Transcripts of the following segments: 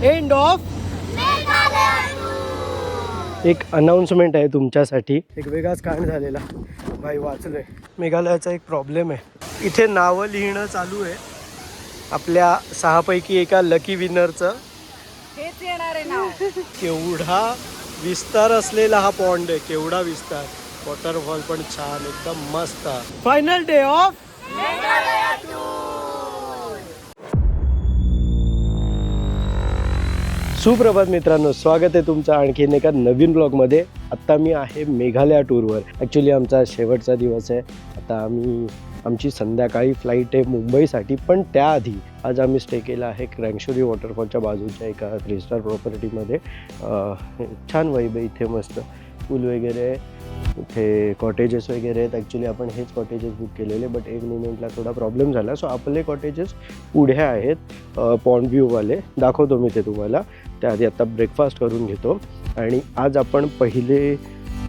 End of एक announcement आहे तुमच्यासाठी. एक वेगळाच कांड झालेला भाई, वाचलोय. मेघालयाचा एक प्रॉब्लेम आहे, इथे नावं लिहिणं चालू आहे. आपल्या 6 पैकी एका लकी विनरचं हेच येणार आहे नाव. केवढा विस्तार असलेला हा पॉन्ड आहे, केवढा विस्तार. वॉटरफॉल पण छान, एकदम मस्त. फायनल डे ऑफ सुप्रभात मित्रांनो, स्वागत आहे तुमचं आणखीन एका नवीन ब्लॉगमध्ये. आत्ता मी आहे मेघालया टूरवर. ॲक्च्युली आमचा शेवटचा दिवस आहे. आता आमची संध्याकाळी फ्लाईट आहे मुंबईसाठी, पण त्याआधी आज आम्ही स्टे केला आहे क्रँगशोरी वॉटरफॉलच्या बाजूच्या एका 3 स्टार प्रॉपर्टीमध्ये. छान वाईब आहे इथे, मस्त पूल वगैरे, इथे कॉटेजेस वगैरे आहेत. ॲक्च्युली आपण हेच कॉटेजेस बुक केलेले, बट एक मुमेंटला थोडा प्रॉब्लेम झाला, सो आपले कॉटेजेस पुढे आहेत पॉन्ड व्ह्यूवाले. दाखवतो मी ते तुम्हाला. त्याआधी आता ब्रेकफास्ट करून घेतो आणि आज आपण पहिले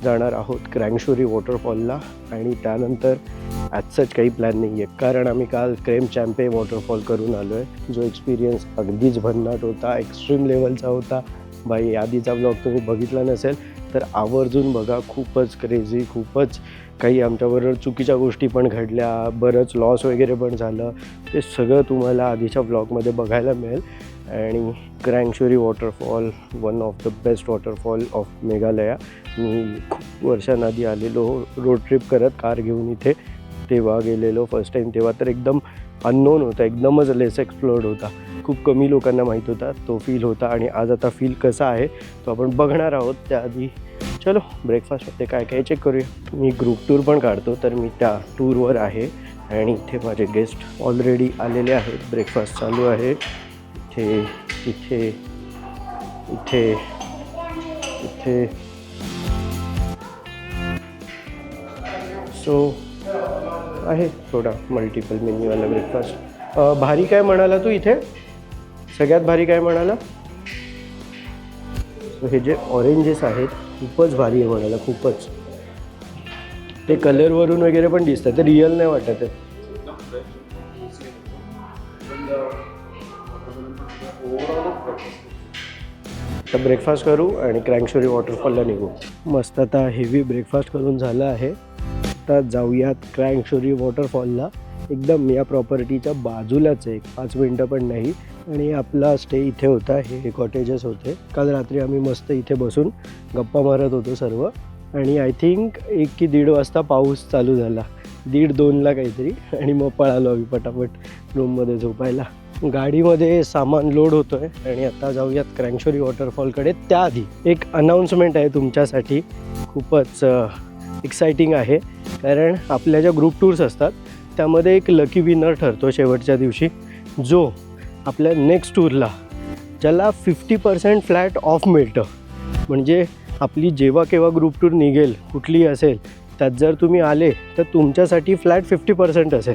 जाणार आहोत क्रँगशोरी वॉटरफॉलला. आणि त्यानंतर ॲज सच काही प्लॅन नाही आहे, कारण आम्ही काल क्रेम चॅम्पे वॉटरफॉल करून आलो आहे, जो एक्सपिरियन्स अगदीच भन्नाट होता, एक्स्ट्रीम लेवलचा होता. बाई, आधीचा ब्लॉग तुम्ही बघितला नसेल तर आवर्जून बघा. खूपच क्रेझी, खूपच काही आमच्याबरोबर चुकीच्या गोष्टी पण घडल्या, बरंच लॉस वगैरे पण झालं. ते सगळं तुम्हाला आधीच्या ब्लॉगमध्ये बघायला मिळेल. आणि Krangshuri waterfall one of the best waterfall of Meghalaya. मी खूप वर्षांआधी आलेलो रोड ट्रिप करत कार घेऊन इथे, तेव्हा गेलेलो फर्स्ट टाईम. तेव्हा तर एकदम अननोन होता, एकदमच लेस एक्सप्लोर्ड होता, खूप कमी लोकांना माहीत होता. तो फील होता. आणि आज आता फील कसा आहे तो आपण बघणार आहोत. त्याआधी चलो ब्रेकफास्टमध्ये काय काय चेक करूया. मी ग्रुप टूर पण काढतो, तर मी त्या टूरवर आहे आणि इथे माझे गेस्ट ऑलरेडी आलेले आहेत. ब्रेकफास्ट चालू आहे इथे इथे इथे इथे. सो आहे थोडा मल्टिपल मेन्यूवाला ब्रेकफास्ट. भारी काय म्हणाला तू इथे? सगळ्यात भारी काय म्हणाला? सो हे जे ऑरेंजेस आहेत खूपच भारी आहे म्हणाला, खूपच. ते कलरवरून वगैरे पण दिसतात, ते रिअल नाही वाटत आहे. तर ब्रेकफास्ट करू आणि क्रँगशोरी वॉटरफॉलला निघू. मस्त आता हेवी ब्रेकफास्ट करून झालं आहे. आता जाऊयात क्रँगशोरी वॉटरफॉलला. एकदम या प्रॉपर्टीच्या बाजूलाच आहे, 5 मिनटं पण नाही. आणि आपला स्टे इथे होता, हे कॉटेजेस होते. काल रात्री आम्ही मस्त इथे बसून गप्पा मारत होतो सर्व. आणि आय थिंक 1 की 1:30 वाजता पाऊस चालू झाला, 1:30-2ला काहीतरी. आणि मग पळालो आम्ही पटापट रूममध्ये झोपायला. गाडीमध्ये सामान लोड होतो आहे आणि आता जाऊयात क्रँगशोरी वॉटरफॉलकडे. त्याआधी एक अनाउन्समेंट आहे तुमच्यासाठी, खूपच एक्सायटिंग आहे. कारण आपल्या ज्या ग्रुप टूर्स असतात त्यामध्ये एक लकी विनर ठरतो शेवटच्या दिवशी, जो आपल्या नेक्स्ट टूरला, ज्याला 50% फ्लॅट ऑफ मिळतं. म्हणजे आपली जेव्हा केव्हा ग्रुप टूर निघेल कुठलीही असेल, त्यात जर तुम्ही आले तर तुमच्यासाठी फ्लॅट 50% असेल.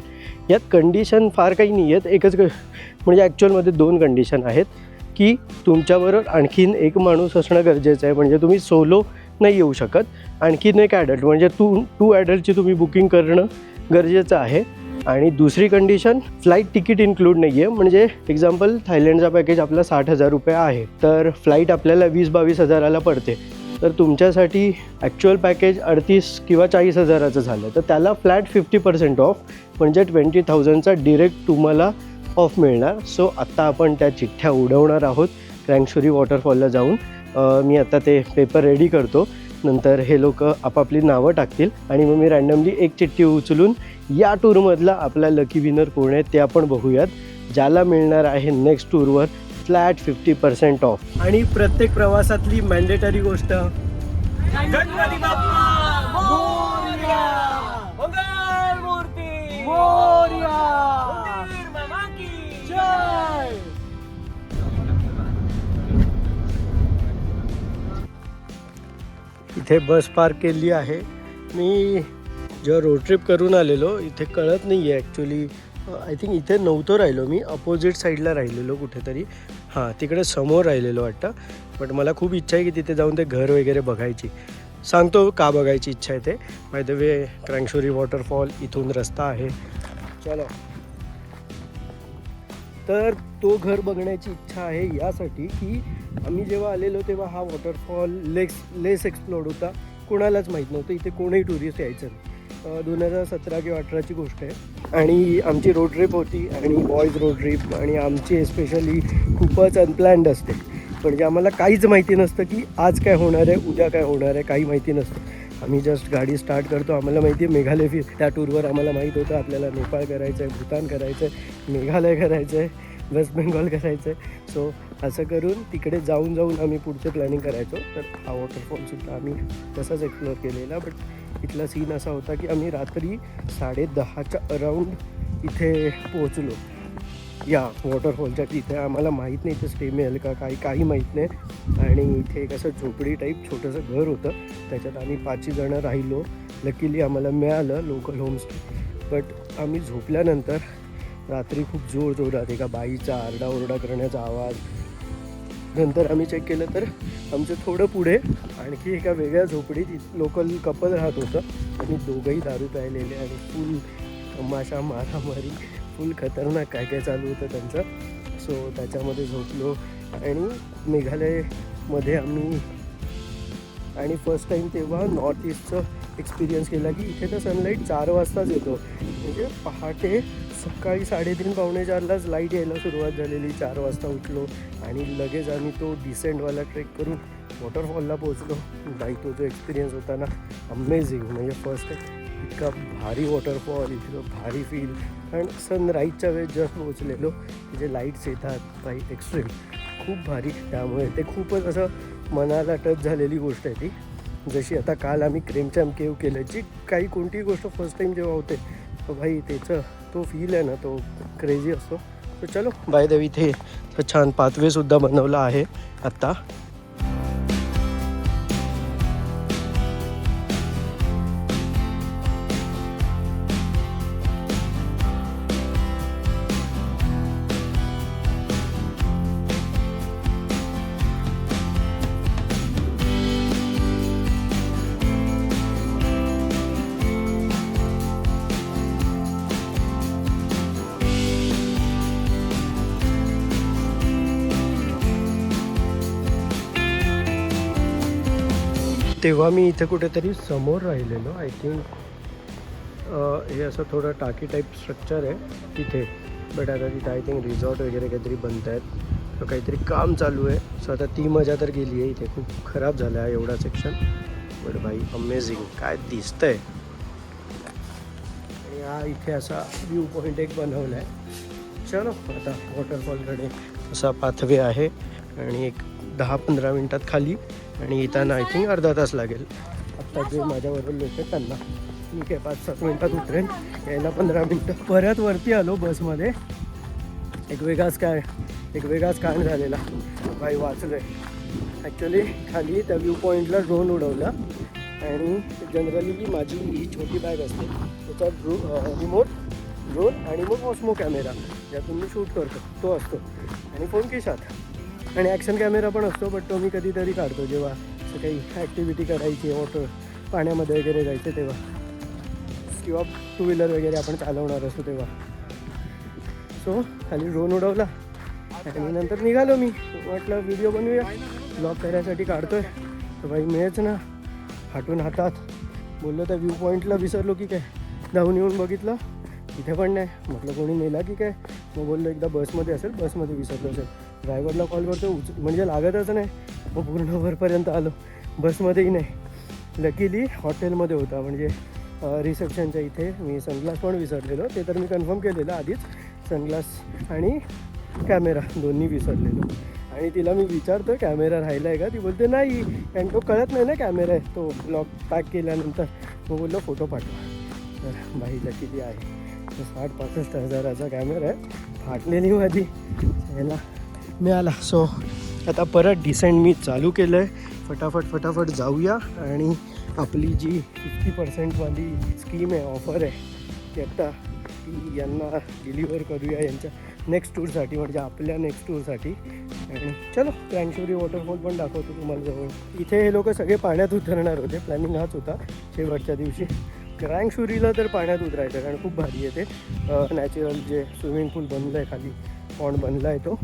यात कंडिशन फार काही नाही आहेत, एकच म्हणजे ॲक्च्युअलमध्ये 2 कंडिशन आहेत, की तुमच्याबरोबर आणखीन एक माणूस असणं गरजेचं आहे. म्हणजे तुम्ही सोलो नाही येऊ शकत. आणखीन एक ॲडल्ट म्हणजे टू ॲडल्टची तुम्ही बुकिंग करणं गरजेचं आहे. आणि दुसरी कंडिशन, फ्लाईट तिकीट इन्क्लूड नाही आहे. म्हणजे एक्झाम्पल, थायलंडचा पॅकेज आपला 60,000 रुपये आहे, तर फ्लाईट आपल्याला 20-22 हजाराला पडते. तर तुमच्यासाठी ॲक्च्युअल पॅकेज 38 किंवा 40 हजाराचं झालं, तर त्याला फ्लॅट 50% ऑफ, म्हणजे 20,000चा डिरेक्ट तुम्हाला ऑफ मिळणार. सो आत्ता आपण त्या चिठ्ठ्या उडवणार आहोत क्रँगशोरी वॉटरफॉलला जाऊन. मी आता ते पेपर रेडी करतो, नंतर हे लोक आपापली नावं टाकतील आणि मग मी रँडमली एक चिठ्ठी उचलून या टूरमधला आपला लकी विनर कोण आहे ते आपण बघूयात, ज्याला मिळणार आहे नेक्स्ट टूरवर फ्लॅट 50% ऑफ. आणि प्रत्येक प्रवासातली मॅन्डेटरी गोष्ट, गणपती बाप्पा मोरया, मंगलमूर्ती मोरया, मंदिर मामा की जय. इथे बस पार्क केली आहे. मी जेव्हा रोड ट्रिप करून आलेलो, इथे कळत नाही आहे ॲक्च्युली. आय थिंक इथे नव्हतं राहिलो मी, अपोजिट साईडला राहिलेलो कुठेतरी. हां, तिकडे समोर राहिलेलो वाटतं. बट मला खूप इच्छा आहे की तिथे जाऊन ते घर वगैरे बघायची. सांगतो का बघायची इच्छा आहे ते. बाय द वे, क्रँगशोरी वॉटरफॉल इथून रस्ता आहे. चलो. तर तो घर बघण्याची इच्छा आहे यासाठी की आम्ही जेव्हा आलेलो तेव्हा हा वॉटरफॉल लेस एक्सप्लोर्ड होता, कोणालाच माहीत नव्हतं, इथे कोणीही टुरिस्ट यायचं नाही. 2017 किंवा 18ची गोष्ट आहे आणि आमची रोड ट्रिप होती आणि बॉईज रोड ट्रिप आणि आमची एस्पेशली खूपच अनप्लॅन्ड असते. म्हणजे आम्हाला काहीच माहिती नसतं की आज काय होणार आहे, उद्या काय होणार आहे, काही माहिती नसतं. आम्ही जस्ट गाडी स्टार्ट करतो, आम्हाला माहिती आहे मेघालय त्या टूरवर आम्हाला माहीत होतं आपल्याला नेपाळ करायचं आहे, भूतान करायचं आहे, मेघालय करायचं आहे, वेस्ट बेंगॉल करायचं आहे. सो असं करून तिकडे जाऊन आम्ही पुढचे प्लॅनिंग करायचो. तर हा वॉटरफॉलसुद्धा आम्ही तसाच एक्सप्लोअर केलेला. बट इथला सीन असा होता की आम्ही रात्री 10:30च्या अराऊंड इथे पोहोचलो या वॉटरफॉलच्या तिथे. आम्हाला माहीत नाही इथे स्टे मिळेल का काही माहीत नाही. आणि इथे एक असं झोपडी टाईप छोटंसं घर होतं, त्याच्यात आम्ही 5 जणं राहिलो. लकीली आम्हाला मिळालं लोकल होमस्टे. बट आम्ही झोपल्यानंतर रात्री खूप जोरात एका बाईचा आरडाओरडा करण्याचा आवाज. नंतर आम्ही चेक केलं तर आमचं थोडं पुढे आणखी एका वेगळ्या झोपडीत लोकल कपल राहत होतं आणि दोघंही दारू प्यायलेले आणि फुल तमाशा मारामारी, फुल खतरनाक काय चालू होतं त्यांचं. सो त्याच्यामध्ये झोपलो आणि मेघालयमध्ये आम्ही आणि फर्स्ट टाईम तेव्हा नॉर्थ ईस्टचं एक्सपिरियन्स केला की इथे तर सनलाईट 4 वाजताच येतो. म्हणजे पहाटे सकाळी 3:30-4:45लाच लाईट यायला सुरुवात झालेली. 4 वाजता उठलो आणि लगेच आम्ही तो डिसेंटवाला ट्रेक करून वॉटरफॉलला पोहोचलो. बाई तो जो एक्सपिरियन्स होता ना, अमेझिंग. म्हणजे फर्स्ट टाईम इतका भारी वॉटरफॉल, इतकं भारी फील. कारण सनराईजच्या वेळेस जस्ट पोहोचलेलो, जे लाईट्स येतात बाई एक्स्ट्रीम, खूप भारी. त्यामुळे ते खूपच असं मनाला टच झालेली गोष्ट आहे ती. जशी आता काल आम्ही क्रेमचॅम केव केलं, जी काही कोणतीही गोष्ट फर्स्ट टाईम जेव्हा होते तर भाई त्याचं तो फील आहे ना, तो क्रेझी असतो. तर चलो बाय द वे इथे छान पाथवेसुद्धा बनवला आहे आत्ता. तेव्हा मी इथे कुठेतरी समोर राहिलेलो. आय थिंक हे असं थोडं टाकी टाईप स्ट्रक्चर आहे तिथे. बट आता तिथे आय थिंक रिसॉर्ट वगैरे काहीतरी बनत आहेत, तर काहीतरी काम चालू आहे. सो आता ती मजा तर गेली आहे. इथे खूप खराब झाला आहे एवढा सेक्शन. बट भाई अमेझिंग काय दिसतंय. आणि हा इथे असा व्ह्यू पॉईंट एक बनवला आहे. चलो आता वॉटरफॉलकडे असा पाथवे आहे आणि एक 10-15 मिनटात खाली आणि येताना आय थिंक अर्धा तास लागेल. आत्ता जे माझ्याबरोबर लोक आहेत त्यांना मी काय 5-7 मिनटात उतरेन, यायला 15 मिनटं. परत वरती आलो बसमध्ये. एक वेगळाच कांड झालेला. बाई वाचलो आहे ॲक्च्युली. खाली त्या व्ह्यू पॉईंटला ड्रोन उडवला आणि जनरली माझी ही छोटी बॅग असते, त्याच्यात रिमोट ड्रोन आणि मग ऑस्मो कॅमेरा ज्यातून मी शूट करतो तो असतो आणि फोन खिशात. आणि ॲक्शन कॅमेरा पण असतो, बट तो मी कधीतरी काढतो जेव्हा असं काही ॲक्टिव्हिटी करायची, पाण्यामध्ये वगैरे जायचं तेव्हा, किंवा 2 व्हीलर वगैरे आपण चालवणार असतो तेव्हा. सो खाली ड्रोन उडवला आणि नंतर निघालो. मी म्हटलं व्हिडिओ बनवूया, ब्लॉग करायसाठी काढतोय. तर बाई मिळेच ना, हाटून हातात. बोललो त्या व्ह्यू पॉईंटला विसरलो की काय, धावून येऊन बघितलं तिथे पण नाही. म्हटलं कोणी नेला की काय. मग बोललो एकदा बसमध्ये असेल, बसमध्ये विसरलो असेल. ड्रायव्हरला कॉल करतो, म्हणजे लागतच नाही. मग पूर्ण वरपर्यंत आलो, बसमध्येही नाही. लकीली हॉटेलमध्ये होता, म्हणजे रिसेप्शनच्या इथे. मी सनग्लास पण विसरलेलो, ते तर मी कन्फर्म केलेलं आधीच. सनग्लास आणि कॅमेरा दोन्ही विसरलेलो. आणि तिला मी विचारतो कॅमेरा राहिला आहे का, ती बोलते नाही, कारण तो कळत नाही ना कॅमेरा आहे, तो लॉक पॅक केल्यानंतर. मग बोललो फोटो पाठवा. तर बाई लकीली आहे. 60-65 हजाराचा कॅमेरा आहे, फाटलेली माझी याला मिळाला. सो आता परत डिसेंट मी चालू केलं आहे. फटाफट जाऊया आणि आपली जी 50%वाली स्कीम आहे, ऑफर आहे, ती आत्ता ती यांना डिलिव्हर करूया यांच्या नेक्स्ट टूरसाठी, म्हणजे आपल्या नेक्स्ट टूरसाठी. आणि चलो क्रँगशोरी वॉटरफॉल पण दाखवतो तुम्हाला जवळ. इथे हे लोक सगळे पाण्यात उतरणार होते, प्लॅनिंग हाच होता शेवटच्या दिवशी. क्रँगशोरीला तर पाण्यात उतरायचं, कारण खूप भारी आहे ते. नॅचरल जे स्विमिंग पूल बनलं आहे खाली पॉन्ड बनला आहे तो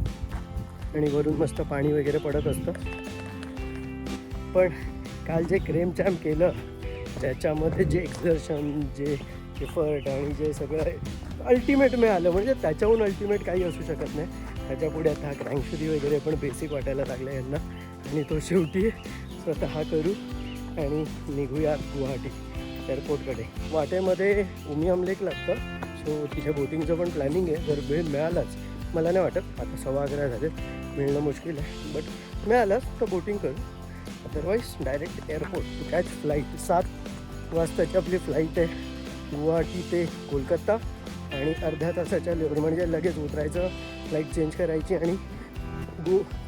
आणि वरून मस्त पाणी वगैरे पडत असतं. पण काल जे क्रेम चॅम्प केलं त्याच्यामध्ये जे एक्झर्शन, जे एफर्ट आणि जे सगळं अल्टिमेट मिळालं, म्हणजे त्याच्याहून अल्टिमेट काही असू शकत नाही. त्याच्यापुढे आता क्रँकशुरी वगैरे पण बेसिक वाटायला लागलं यांना आणि तो शेवटी स्वतः करू आणि निघूया गुवाहाटी एअरपोर्टकडे. वाटेमध्ये उमियम लेक लागतं, सो तिथे बोटिंगचं पण प्लॅनिंग आहे. जर वेळ मिळालाच, मला नाही वाटत आता 11:15 झाले, मिळणं मुश्किल आहे, बट मिळालंच तर बोटिंग करू. Otherwise direct airport to catch flight. 7 वाजताची आपली फ्लाईट आहे गुवाहाटी ते कोलकाता आणि अर्ध्या तासाच्या लेवर म्हणजे लगेच उतरायचं, फ्लाईट चेंज करायची आणि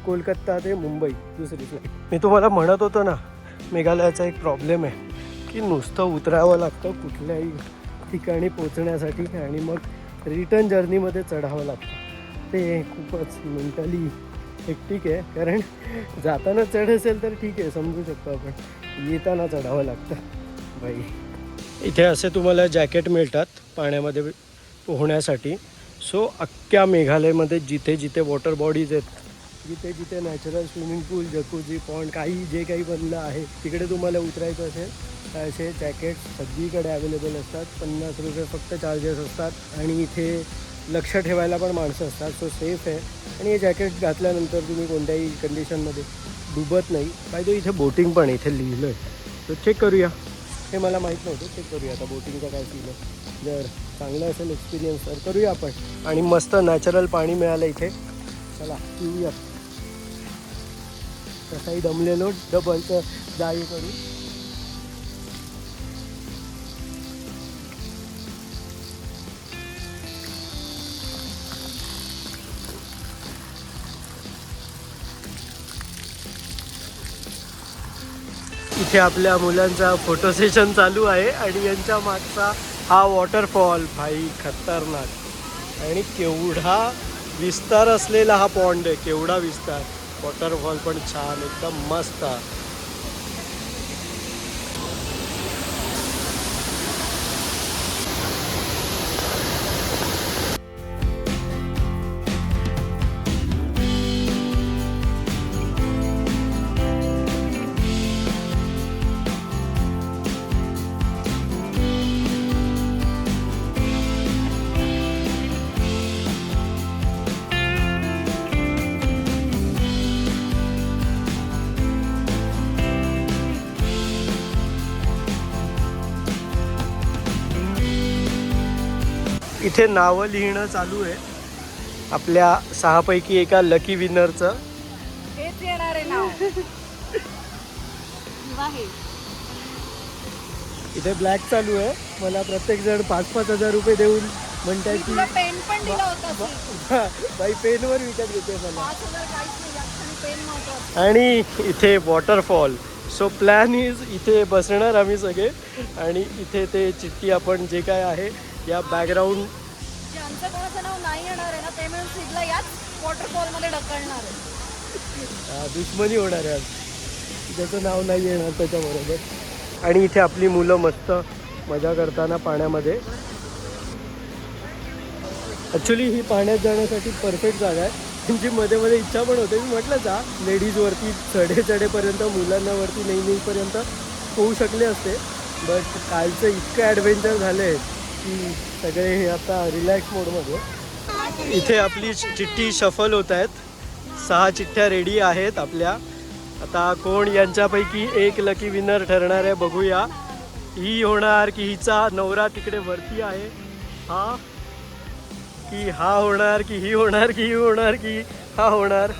कोलकाता ते मुंबई दुसरी फ्लाईट. मी तुम्हाला म्हणत होतो ना, मेघालयाचा एक प्रॉब्लेम आहे की नुसतं उतरावं लागतं कुठल्याही ठिकाणी पोचण्यासाठी आणि मग रिटर्न जर्नीमध्ये चढावं लागतं. ते खूपच मेंटली हेक्टिक आहे, कारण जाताना चढ असेल तर ठीक आहे, समजू शकतो आपण, येताना चढावं लागतं बाई. इथे असे तुम्हाला जॅकेट मिळतात पाण्यामध्ये पोहण्यासाठी. सो अख्ख्या मेघालयमध्ये जिथे जिथे वॉटर बॉडीज आहेत, जिथे जिथे नॅचरल स्विमिंग पूल, जकुझी, पॉन्ड, काही जे काही बनलं आहे तिकडे तुम्हाला उतरायचं असेल तर असे जॅकेट सगळीकडे अवेलेबल असतात. 50 रुपये फक्त चार्जेस असतात आणि इथे लक्ष ठेवायला पण माणसं असतात. सो सेफ आहे आणि हे जॅकेट घातल्यानंतर तुम्ही कोणत्याही कंडिशनमध्ये डुबत नाही. पाहिजे इथे बोटिंग पण इथे लिहिलं आहे, तर चेक करूया. हे मला माहीत नव्हतं, चेक करूया आता बोटिंगचा काय सीन आहे. जर चांगलं असेल एक्सपिरियन्स तर करूया आपण. आणि मस्त नॅचरल पाणी मिळालं इथे, चला पिऊया. तसाही दमलेलो डबलचं जाई करू. इथे आपल्या मुलांचा फोटो सेशन चालू आहे आणि यांच्या मागचा हा वॉटरफॉल भाई खतरनाक. आणि केवढा विस्तार असलेला हा पॉन्ड आहे, केवढा विस्तार. वॉटरफॉल पण छान, एकदम मस्त. इथे नावं लिहिणं चालू आहे आपल्या 6 पैकी एका लकी विनरचं. हेच येणार आहे नाव. इथे ब्लॅक चालू आहे. मला प्रत्येक जण 5-5 हजार रुपये देऊन म्हणतात की पेन पण दिला होता. बाई पेनवर विकत घेते मला. 5,000 काहीच नाही, आणि पेन नव्हतं. आणि इथे वॉटरफॉल. सो प्लॅन इज इथे बसणार आम्ही सगळे आणि इथे ते चिठ्ठी आपण जे काय आहे या बॅकग्राऊंड, ज्यांचं कोणाचं नाव नाही येणार आहे ना ते मिळून सिडला याच वॉटरफॉलमध्ये ढकलणार आहे. दुश्मनी होणार आहे आज, ज्याचं नाव नाही येणार त्याच्याबरोबर. आणि इथे आपली मुलं मस्त मजा करताना पाण्यामध्ये. ॲक्च्युली ही पाण्यात जाण्यासाठी परफेक्ट जागा आहे. त्यांची मध्ये मध्ये इच्छा पण होते, मी म्हटलं जा लेडीजवरती चढेपर्यंत, मुलांना वरती नेईपर्यंत होऊ शकले असते, बट कालचं इतकं ॲडव्हेंचर झालं आहे की सगळे हे आता रिलॅक्स मोडमध्ये. इथे आपली चिठ्ठी शफल होत आहेत. 6 चिठ्ठ्या रेडी आहेत आपल्या. आता कोण यांच्यापैकी एक लकी विनर ठरणार आहे बघूया. ही होणार की हिचा नवरा तिकडे वरती आहे, हा की हा होणार की ही होणार की ही होणार की हा होणार.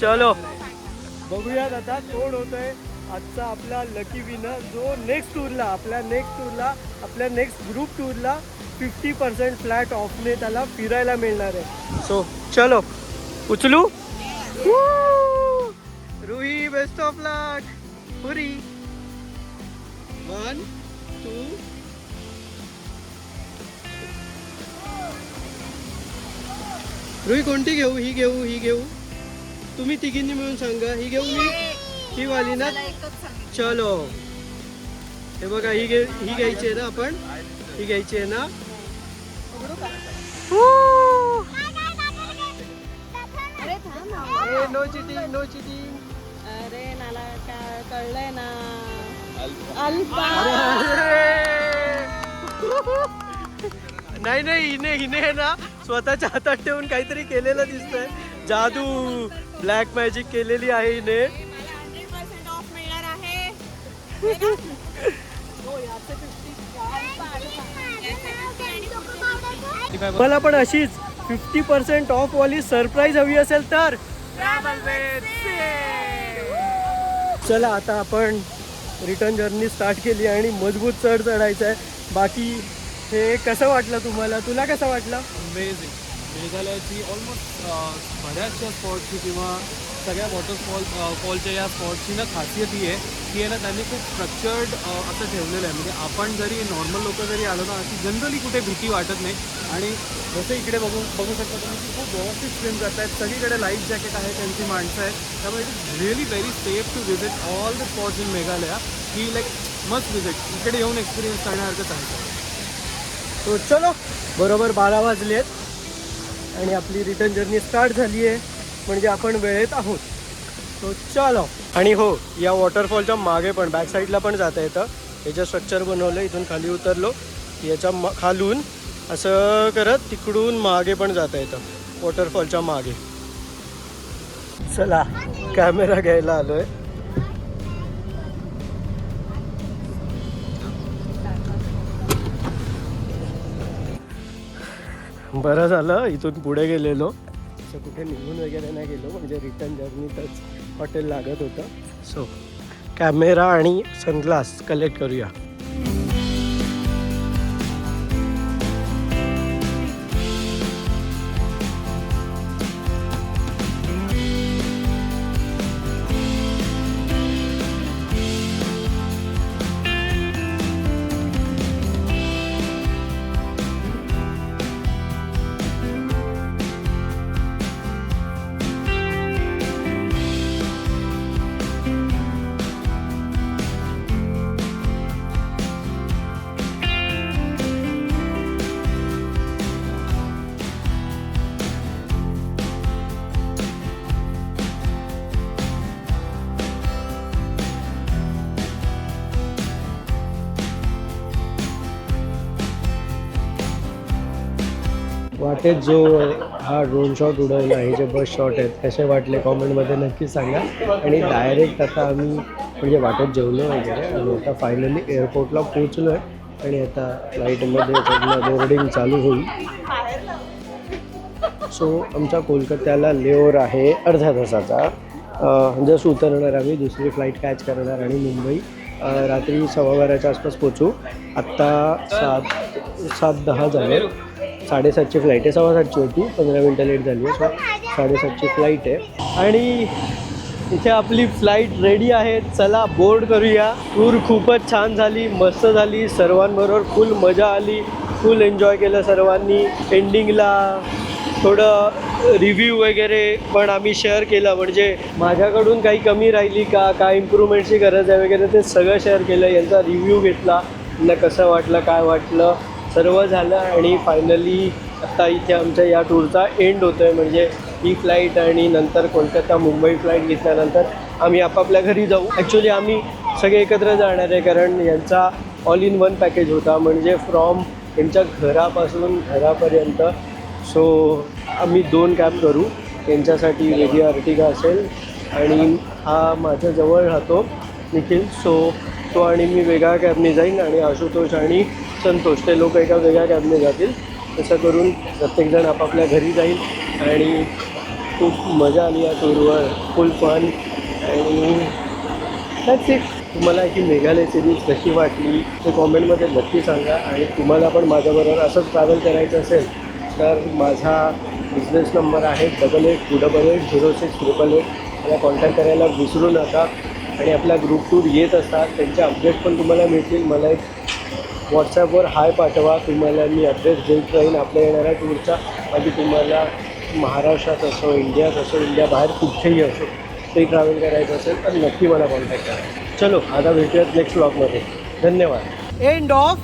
चलो बघूयात आता कोण होतंय आजचा आपला लकी विनर, जो नेक्स्ट टूरला आपल्या नेक्स्ट ग्रुप टूरला 50% फ्लॅट ऑफने त्याला फिरायला मिळणार आहे. सो चलो उचलू. रुही बेस्ट ऑफ लक. पुरी 1 2. रुही कोणती घेऊ? ही घेऊ, ही घेऊ? तुम्ही तिघींनी मिळून सांगा. ही घेऊ मी, ही वाली ना? चलो हे बघा, ही घ्यायची आहे ना आपण, ही घ्यायची आहे ना. No cheating no cheating. अरे नाला कळलंय ना. नाही नाही हिने ना स्वतःच्या हातात ठेवून काहीतरी केलेलं दिसतंय. जादू ब्लॅक मॅजिक केलेली आहे हिने. 100% ऑफ मिळणार आहे. मला पण अशीच 50% ऑफ वाली सरप्राईज हवी असेल तर चला आता आपण रिटर्न जर्नी स्टार्ट केली आणि मजबूत चढ चढायचं आहे. बाकी हे कसं वाटलं तुम्हाला? तुला कसं वाटलं? अमेझिंग. मेघालयाची ऑलमोस्ट बऱ्याचशा स्पॉटची किंवा सगळ्या फॉलच्या या स्पॉटची ना खासियत ही आहे की आहे ना त्यांनी खूप स्ट्रक्चर्ड असं ठेवलेलं आहे. म्हणजे आपण जरी नॉर्मल लोक जरी आलो ना की जनरली कुठे भीती वाटत नाही. आणि जसं इकडे बघू शकता तुम्ही की खूप व्यवस्थित स्विम करतायत. सगळीकडे लाईफ जॅकेट आहे, त्यांची माणसं आहेत. त्यामुळे it is really very safe to visit all the spots in Meghalaya. की लाईक मस्ट विजिट. इकडे येऊन एक्सपिरियन्स करण्यासारखंच आहे. तो चलो बरोबर 12 वाजलेत आणि आपली रिटर्न जर्नी स्टार्ट झाली आहे. म्हणजे आपण वेळेत आहोत. तो चलो. आणि हो, या वॉटरफॉलच्या मागे पण बॅक साईडला पण जाता येतं. याचं स्ट्रक्चर बनवलं. इथून खाली उतरलो याच्या खालून असं करत तिकडून मागे पण जाता येतं वॉटरफॉलच्या मागे. चला कॅमेरा घ्यायला आलोय. बरं झालं इथून पुढे गेलेलो. असं कुठे निघून वगैरे नाही गेलो. म्हणजे रिटर्न जर्नीतच हॉटेल लागत होतं. सो कॅमेरा आणि सनग्लास कलेक्ट करूया. वाटेत जो हा ड्रोन शॉट उडवला आहे, जे बस शॉट आहेत कसे वाटले कॉमेंटमध्ये नक्की सांगा. आणि डायरेक्ट आता आम्ही म्हणजे वाटेत जेवलो वगैरे आणि आता फायनली एअरपोर्टला पोचलो आहे आणि आता फ्लाईटमध्ये सगळं बोर्डिंग चालू होईल. सो आमच्या कोलकात्याला लेओव्हर आहे अर्ध्या तासाचा. जस्ट उतरणार आम्ही, दुसरी फ्लाईट कॅच करणार आणि मुंबई रात्री 12:15च्या आसपास पोचू. आत्ता 7:10 झाले. 7:30ची फ्लाईट आहे. 7:15ची होती, 15 मिनटं लेट झाली आहे. सो 7:30ची फ्लाईट आहे आणि इथे आपली फ्लाईट रेडी आहे. चला बोर्ड करूया. टूर खूपच छान झाली, मस्त झाली. सर्वांबरोबर फुल मजा आली, फुल एन्जॉय केलं सर्वांनी. एंडिंगला थोडं रिव्ह्यू वगैरे पण आम्ही शेअर केलं. म्हणजे माझ्याकडून काही कमी राहिली का, काय इम्प्रूव्हमेंटची गरज आहे वगैरे ते सगळं शेअर केलं. यांचा रिव्ह्यू घेतला, त्यांना कसं वाटलं, काय वाटलं, सर्व झालं. आणि फायनली आत्ता इथे आमच्या या टूरचा एंड होतो आहे. म्हणजे ही फ्लाईट आणि नंतर कोलकाता मुंबई फ्लाईट घेतल्यानंतर आम्ही आपापल्या घरी जाऊ. ॲक्च्युली आम्ही सगळे एकत्र जाणार आहे कारण यांचा ऑल इन वन पॅकेज होता. म्हणजे फ्रॉम यांच्या घरापासून घरापर्यंत. सो आम्ही 2 कॅब करू. त्यांच्यासाठी वेगळी अर्टिगा असेल आणि हा माझ्याजवळ राहतो निखिल. सो तो आणि मी वेगळ्या कॅबने जाईन आणि आशुतोष आणि संतोष ते लोक एका वेगळ्या कॅबने जातील. तसं करून प्रत्येकजण आपापल्या घरी जाईल आणि खूप मजा आली या टूरवर. फुल फन आणि दॅट्स इट. तुम्हाला ही मेघालय सिरीज कशी वाटली ते कॉमेंटमध्ये नक्की सांगा. आणि तुम्हाला पण माझ्याबरोबर असंच ट्रॅव्हल करायचं असेल तर माझा बिझनेस नंबर आहे 88880688. मला कॉन्टॅक्ट करायला विसरू नका. आणि आपल्या ग्रुप टूर येत असतात, त्यांचे अपडेट पण तुम्हाला मिळतील. मला एक व्हॉट्सॲपवर हाय पाठवा, तुम्हाला मी ॲड्रेस देत राहीन आपल्या येणाऱ्या टूरचा. बाकी तुम्हाला महाराष्ट्रात असो, इंडियात असो, इंडिया बाहेर कुठेही असो ते ट्रॅव्हल करायचं असेल तर नक्की मला कॉन्टॅक्ट करा. चलो आता भेटूयात नेक्स्ट व्लॉगमध्ये. धन्यवाद. End of